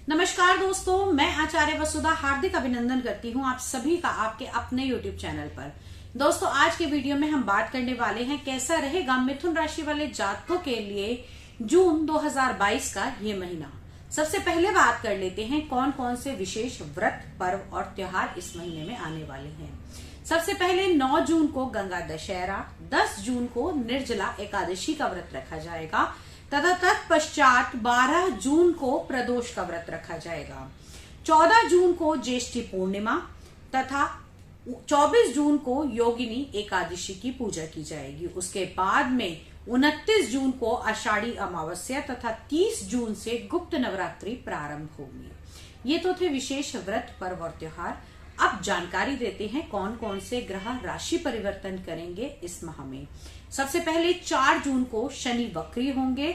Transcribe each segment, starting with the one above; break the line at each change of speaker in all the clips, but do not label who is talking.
नमस्कार दोस्तों, मैं आचार्य वसुधा हार्दिक अभिनंदन करती हूँ आप सभी का आपके अपने YouTube चैनल पर। दोस्तों, आज के वीडियो में हम बात करने वाले हैं कैसा रहेगा मिथुन राशि वाले जातकों के लिए जून 2022 का ये महीना। सबसे पहले बात कर लेते हैं कौन कौन से विशेष व्रत, पर्व और त्योहार इस महीने में आने वाले हैं। सबसे पहले 9 जून को गंगा दशहरा, 10 जून को निर्जला एकादशी का व्रत रखा जाएगा तथा तत्पश्चात 12 जून को प्रदोष का व्रत रखा जाएगा। 14 जून को ज्येष्ठी पूर्णिमा तथा 24 जून को योगिनी एकादशी की पूजा की जाएगी। उसके बाद में 29 जून को आषाढ़ी अमावस्या तथा 30 जून से गुप्त नवरात्रि प्रारंभ होगी। ये तो थे विशेष व्रत, पर्व और त्योहार। अब जानकारी देते हैं कौन कौन से ग्रह राशि परिवर्तन करेंगे इस माह में। सबसे पहले 4 जून को शनि वक्री होंगे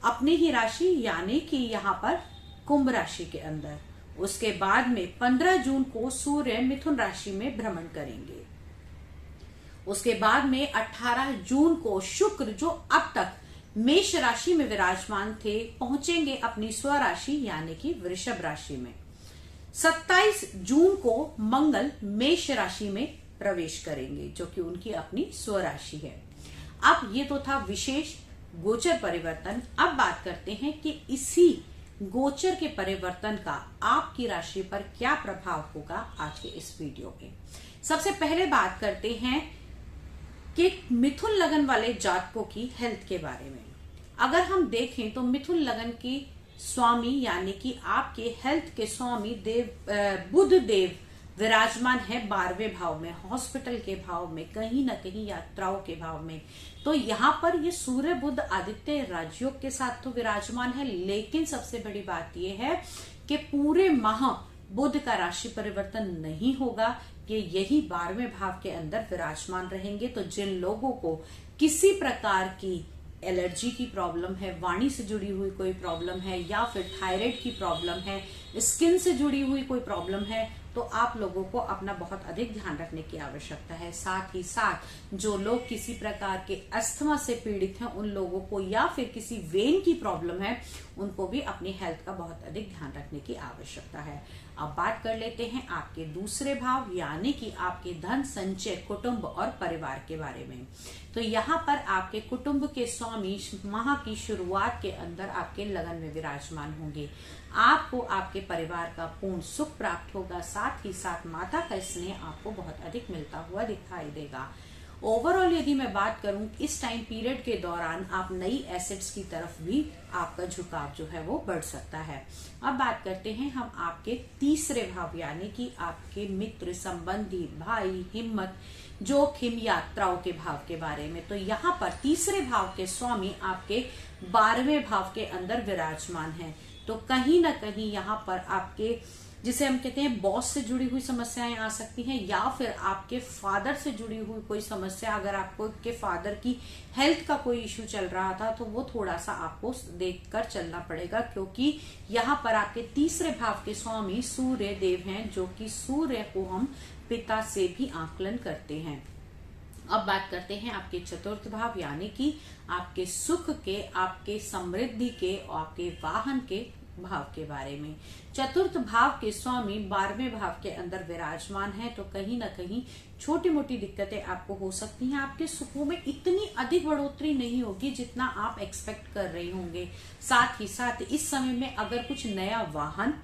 अपनी ही राशि यानी कि यहाँ पर कुंभ राशि के अंदर। उसके बाद में 15 जून को सूर्य मिथुन राशि में भ्रमण करेंगे। उसके बाद में 18 जून को शुक्र, जो अब तक मेष राशि में विराजमान थे, पहुंचेंगे अपनी स्वराशि यानी कि वृषभ राशि में। 27 जून को मंगल मेष राशि में प्रवेश करेंगे, जो कि उनकी अपनी स्वराशि है। अब ये तो था विशेष गोचर परिवर्तन। अब बात करते हैं कि इसी गोचर के परिवर्तन का आपकी राशि पर क्या प्रभाव होगा आज के इस वीडियो में। सबसे पहले बात करते हैं कि मिथुन लगन वाले जातकों की हेल्थ के बारे में। अगर हम देखें तो मिथुन लगन की स्वामी यानी कि आपके हेल्थ के स्वामी बुध देव विराजमान है 12वें भाव में, हॉस्पिटल के भाव में, कहीं ना कहीं यात्राओं के भाव में। तो यहाँ पर ये सूर्य बुध आदित्य राजयोग के साथ तो विराजमान है, लेकिन सबसे बड़ी बात ये है कि पूरे माह बुध का राशि परिवर्तन नहीं होगा, कि यही 12वें भाव के अंदर विराजमान रहेंगे। तो जिन लोगों को किसी प्रकार की एलर्जी की प्रॉब्लम है, वाणी से जुड़ी हुई कोई प्रॉब्लम है, या फिर थायराइड की प्रॉब्लम है, स्किन से जुड़ी हुई कोई प्रॉब्लम है, तो आप लोगों को अपना बहुत अधिक ध्यान रखने की आवश्यकता है। साथ ही साथ जो लोग किसी प्रकार के अस्थमा से पीड़ित हैं उन लोगों को, या फिर किसी वेन की प्रॉब्लम है, उनको भी अपनी हेल्थ का बहुत अधिक ध्यान रखने की आवश्यकता है। अब बात कर लेते हैं आपके दूसरे भाव यानी कि आपके धन, संचय, कुटुंब और परिवार के बारे में। तो यहाँ पर आपके कुटुंब के स्वामी माह की शुरुआत के अंदर आपके लगन में विराजमान होंगे। आपको आपके परिवार का पूर्ण सुख प्राप्त होगा। साथ ही साथ माता का स्नेह आपको बहुत अधिक मिलता हुआ दिखाई देगा। ओवरऑल यदि मैं बात करूं, इस टाइम पीरियड के दौरान आप नई एसेट्स की तरफ भी आपका झुकाव जो है वो बढ़ सकता है। अब बात करते हैं हम आपके तीसरे भाव यानी कि आपके मित्र, संबंधी, भाई, हिम्मत, जोखिम, यात्राओं के भाव के बारे में। तो यहाँ पर तीसरे भाव के स्वामी आपके 12वें भाव के अंदर विराजमान हैं। तो कहीं ना कहीं यहाँ पर आपके, जिसे हम कहते हैं बॉस से जुड़ी हुई समस्याएं आ सकती हैं, या फिर आपके फादर से जुड़ी हुई कोई समस्या। अगर आपको के फादर की हेल्थ का कोई इश्यू चल रहा था तो वो थोड़ा सा आपको देखकर चलना पड़ेगा, क्योंकि यहाँ पर आपके तीसरे भाव के स्वामी सूर्य देव हैं, जो कि सूर्य को हम पिता से भी आकलन करते हैं। अब बात करते हैं आपके चतुर्थ भाव यानी कि आपके सुख के, आपके समृद्धि के और आपके वाहन के भाव के बारे में। चतुर्थ भाव के स्वामी 12वें भाव के अंदर विराजमान है, तो कहीं ना कहीं छोटी मोटी दिक्कतें आपको हो सकती हैं। आपके सुखों में इतनी अधिक बढ़ोतरी नहीं होगी जितना आप एक्सपेक्ट कर रहे होंगे। साथ ही साथ इस समय में अगर कुछ नया वाहन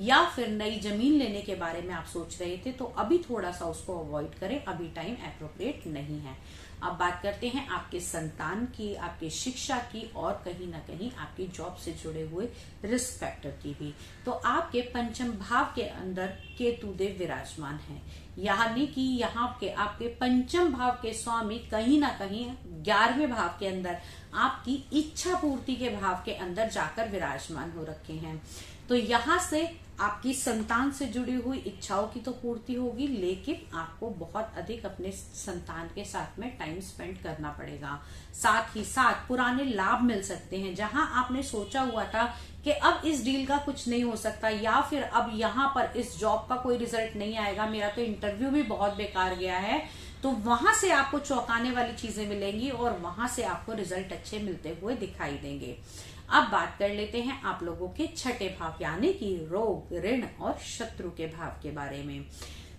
या फिर नई जमीन लेने के बारे में आप सोच रहे थे तो अभी थोड़ा सा उसको अवॉइड करें, अभी टाइम एप्रोप्रिएट नहीं है। अब बात करते हैं आपके संतान की, आपकी शिक्षा की और कहीं ना कहीं आपकी जॉब से जुड़े हुए रिस्क फैक्टर की भी। तो आपके पंचम भाव के अंदर केतु देव विराजमान है, यानी कि यहाँ के आपके पंचम भाव के स्वामी कहीं ना कहीं 11वें भाव के अंदर आपकी इच्छा पूर्ति के भाव के अंदर जाकर विराजमान हो रखे हैं। तो यहाँ से आपकी संतान से जुड़ी हुई इच्छाओं की तो पूर्ति होगी, लेकिन आपको बहुत अधिक अपने संतान के साथ में टाइम स्पेंड करना पड़ेगा। साथ ही साथ पुराने लाभ मिल सकते हैं। जहां आपने सोचा हुआ था कि अब इस डील का कुछ नहीं हो सकता, या फिर अब यहाँ पर इस जॉब का कोई रिजल्ट नहीं आएगा, मेरा तो इंटरव्यू भी बहुत बेकार गया है, तो वहां से आपको चौंकाने वाली चीजें मिलेंगी और वहां से आपको रिजल्ट अच्छे मिलते हुए दिखाई देंगे। अब बात कर लेते हैं आप लोगों के छठे भाव यानी कि रोग, ऋण और शत्रु के भाव के बारे में।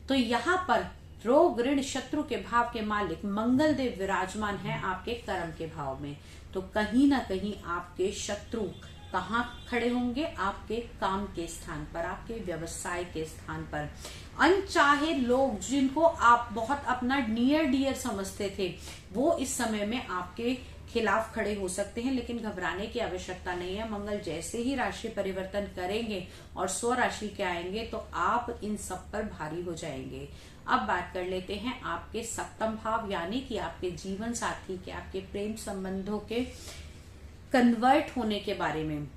तो यहाँ पर रोग, ऋण, शत्रु के भाव के मालिक मंगल देव विराजमान है आपके कर्म के भाव में। तो कहीं ना कहीं आपके शत्रु कहाँ खड़े होंगे? आपके काम के स्थान पर, आपके व्यवसाय के स्थान पर। अनचाहे लोग जिनको आप बहुत अपना नियर डियर समझते थे, वो इस समय में आपके खिलाफ खड़े हो सकते हैं, लेकिन घबराने की आवश्यकता नहीं है। मंगल जैसे ही राशि परिवर्तन करेंगे और स्व राशि के आएंगे तो आप इन सब पर भारी हो जाएंगे। अब बात कर लेते हैं आपके सप्तम भाव यानी कि आपके जीवन साथी के, आपके प्रेम संबंधों के कन्वर्ट होने के बारे में।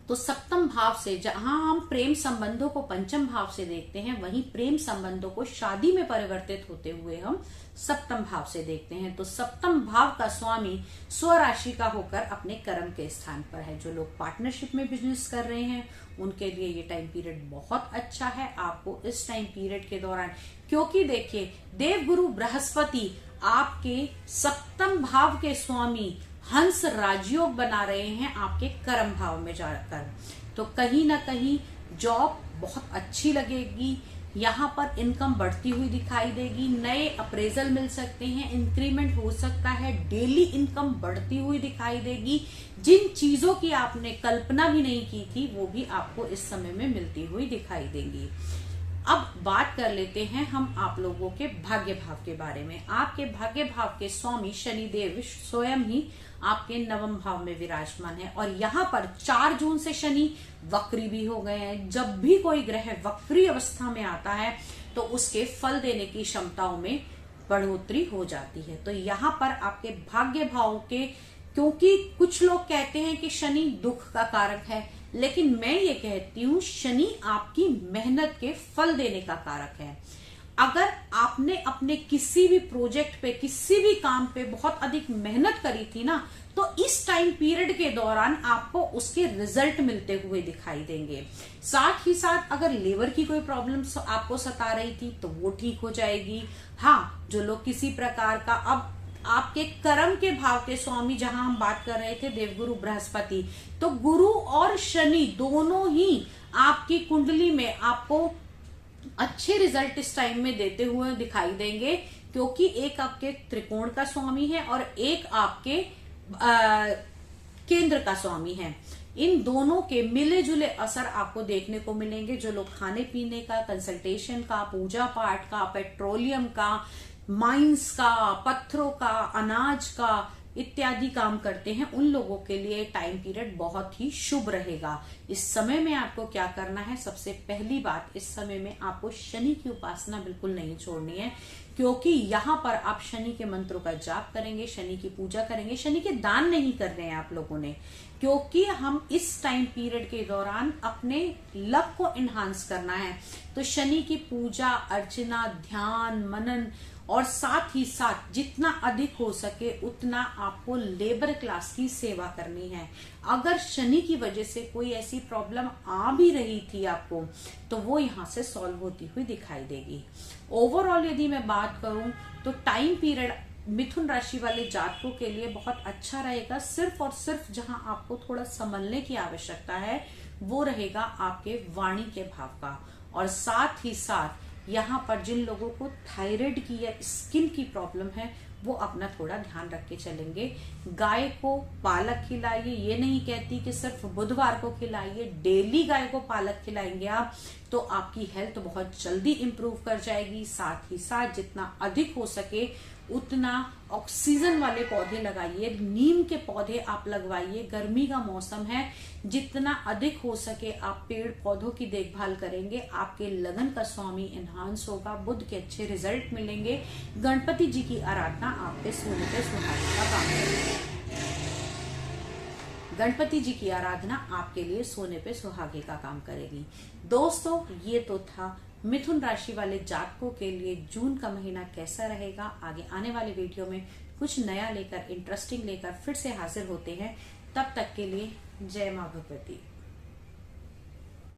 तो सप्तम भाव से जहां हम प्रेम संबंधों को पंचम भाव से देखते हैं, वहीं प्रेम संबंधों को शादी में परिवर्तित होते हुए हम सप्तम भाव से देखते हैं। तो सप्तम भाव का स्वामी स्व राशि का होकर अपने कर्म के स्थान पर है। जो लोग पार्टनरशिप में बिजनेस कर रहे हैं उनके लिए ये टाइम पीरियड बहुत अच्छा है। आपको इस टाइम पीरियड के दौरान, क्योंकि देखिए देवगुरु बृहस्पति आपके सप्तम भाव के स्वामी हंस राजयोग बना रहे हैं आपके कर्म भाव में जाकर, तो कहीं ना कहीं जॉब बहुत अच्छी लगेगी। यहाँ पर इनकम बढ़ती हुई दिखाई देगी, नए अप्रेजल मिल सकते हैं, इंक्रीमेंट हो सकता है, डेली इनकम बढ़ती हुई दिखाई देगी। जिन चीजों की आपने कल्पना भी नहीं की थी वो भी आपको इस समय में मिलती हुई दिखाई देंगी। अब बात कर लेते हैं हम आप लोगों के भाग्य भाव के बारे में। आपके भाग्य भाव के स्वामी शनिदेव स्वयं ही आपके नवम भाव में विराजमान है और यहाँ पर 4 जून से शनि वक्री भी हो गए हैं। जब भी कोई ग्रह वक्री अवस्था में आता है तो उसके फल देने की क्षमताओं में बढ़ोतरी हो जाती है। तो यहाँ पर आपके भाग्य भाव के, क्योंकि कुछ लोग कहते हैं कि शनि दुख का कारक है, लेकिन मैं ये कहती हूँ शनि आपकी मेहनत के फल देने का कारक है। अगर आपने अपने किसी भी प्रोजेक्ट पे, किसी भी काम पे बहुत अधिक मेहनत करी थी ना, तो इस टाइम पीरियड के दौरान आपको उसके रिजल्ट मिलते हुए दिखाई देंगे। साथ ही साथ अगर लेबर की कोई प्रॉब्लम आपको सता रही थी तो वो ठीक हो जाएगी। हाँ, जो लोग किसी प्रकार का, अब आपके कर्म के भाव के स्वामी जहां हम बात कर रहे थे देवगुरु बृहस्पति, तो गुरु और शनि दोनों ही आपकी कुंडली में आपको अच्छे रिजल्ट इस टाइम में देते हुए दिखाई देंगे, क्योंकि एक आपके त्रिकोण का स्वामी है और एक आपके केंद्र का स्वामी है। इन दोनों के मिले जुले असर आपको देखने को मिलेंगे। जो लोग खाने पीने का, कंसल्टेशन का, पूजा पाठ का, पेट्रोलियम का, माइंस का, पत्थरों का, अनाज का इत्यादि काम करते हैं, उन लोगों के लिए टाइम पीरियड बहुत ही शुभ रहेगा। इस समय में आपको क्या करना है? सबसे पहली बात, इस समय में आपको शनि की उपासना बिल्कुल नहीं छोड़नी है, क्योंकि यहाँ पर आप शनि के मंत्रों का जाप करेंगे, शनि की पूजा करेंगे। शनि के दान नहीं करने हैं आप लोगों ने, क्योंकि हम इस टाइम पीरियड के दौरान अपने लक को इन्हांस करना है। तो शनि की पूजा अर्चना, ध्यान, मनन और साथ ही साथ जितना अधिक हो सके उतना आपको लेबर क्लास की सेवा करनी है। अगर शनि की वजह से कोई ऐसी प्रॉब्लम आ भी रही थी आपको, तो वो यहाँ से सॉल्व होती हुई दिखाई देगी। ओवरऑल यदि मैं बात करूं तो टाइम पीरियड मिथुन राशि वाले जातकों के लिए बहुत अच्छा रहेगा। सिर्फ और सिर्फ जहां आपको थोड़ा संभलने की आवश्यकता है वो रहेगा आपके वाणी के भाव का, और साथ ही साथ यहाँ पर जिन लोगों को थायराइड की या स्किन की प्रॉब्लम है वो अपना थोड़ा ध्यान रख के चलेंगे। गाय को पालक खिलाइए, ये नहीं कहती कि सिर्फ बुधवार को खिलाइए, डेली गाय को पालक खिलाएंगे आप तो आपकी हेल्थ बहुत जल्दी इंप्रूव कर जाएगी। साथ ही साथ जितना अधिक हो सके उतना ऑक्सीजन वाले पौधे लगाइए, नीम के पौधे आप लगवाइए। गर्मी का मौसम है, जितना अधिक हो सके आप पेड़ पौधों की देखभाल करेंगे, आपके लगन का स्वामी एनहांस होगा, बुध के अच्छे रिजल्ट मिलेंगे। गणपति जी की आराधना आप पे सोने पे सुहागे का काम करेगी। गणपति जी की आराधना आपके लिए सोने पे सुहागे का काम करेगी। दोस्तों, ये तो था मिथुन राशि वाले जातकों के लिए जून का महीना कैसा रहेगा। आगे आने वाले वीडियो में कुछ नया लेकर, इंटरेस्टिंग लेकर फिर से हाजिर होते हैं। तब तक के लिए जय मां भगवती।